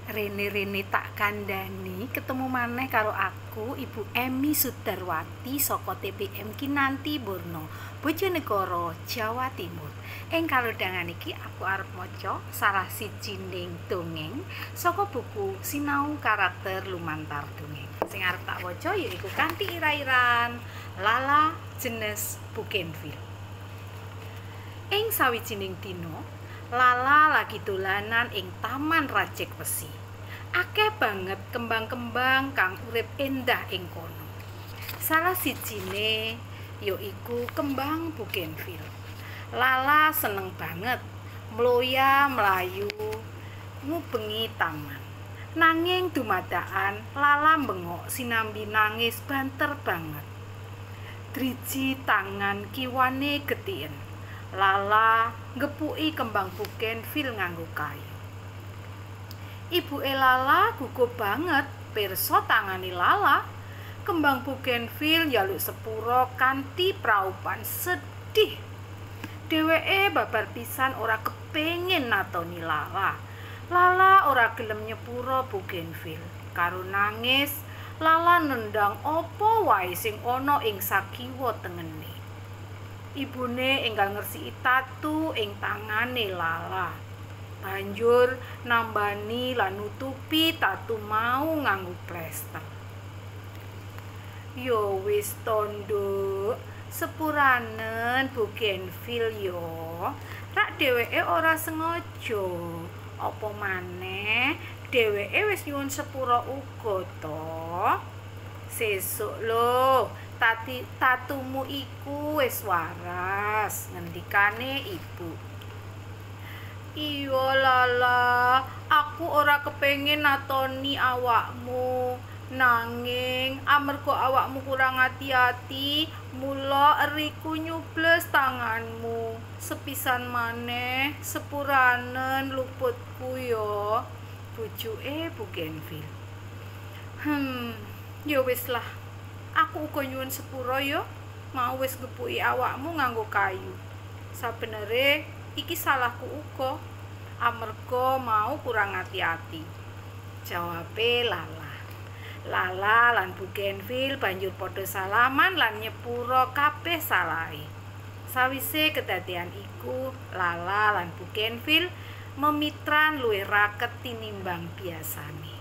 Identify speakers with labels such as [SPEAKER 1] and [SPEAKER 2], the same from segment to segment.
[SPEAKER 1] Rene tak kandhani ketemu maneh karo aku Ibu Emi Sudarwati saka TPM Kinanti Borno, Bojonegoro, Jawa Timur. Ing kalodhangan iki aku arep maca salah sijining dongeng saka buku Sinau Karakter Lumantar Dongeng. Sing arep tak waca yaiku kanthi ira-iran Lala Jenes Bougainville. Ing sawijining dina, Lala lagi dolanan ing Taman Rajek Wesi. Akeh banget kembang-kembang kang urip endah ing kono. Salah sijine yaiku kembang Bougainville. Lala seneng banget mloya mlayu ngubengi taman. Nanging dumadakan Lala bengok sinambi nangis banter banget. Driji tangan kiwane getien. Lala ngepuki kembang Bougainville nganggo kayu. Ibuke Lala gugup banget pirsa tangane Lala. Kembang Bougainville njaluk sepura kanthi praupan sedih. Dheweke babar pisan ora kepengin natoni Lala. Lala ora gelem nyepura Bougainville. Karo nangis, Lala nendang apa wae sing ana ing sakiwa tengene. Ibune enggal ngresiki tatu ing tangane Lala. Banjur nambani lan nutupi tatu mau nganggo plester. Yo wis tondo, sepuranen Bougainville yo. Rak dheweke ora sengaja. Apa maneh dheweke wis nyuwun sepura uga to. Sesuk lho, tatumu iku wis waras, ngendikane ibu. Iya Lala, aku ora kepengin natoni awakmu. Nanging amarga awakmu kurang hati-hati, mula eriku nyubles tanganmu. Sepisan maneh sepuranen luputku ya, bujuke Bougainville. Ya wis lah. Aku uga nyuwun sepura ya, mau wis ngepuki awakmu nganggo kayu. Sabenere iki salahku uga, amarga mau kurang hati-hati. Jawabe Lala. Lala lan Bougainville banjur padha salaman lan nyepura kabeh salahe. Sawise kedadian iku, Lala lan Bougainville memitran luwih raket tinimbang biasane.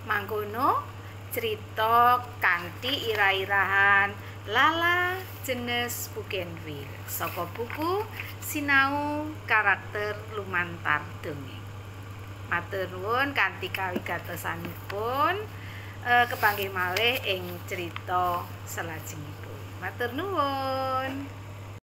[SPEAKER 1] Mangkono cerita kanthi ira-irahan Lala Jenes Bougainville saka buku Sinau Karakter Lumantar Dongeng. Matur nuwun kanthi kawigatosanipun kepanggih malih ing cerita salajengipun. Matur nuwun.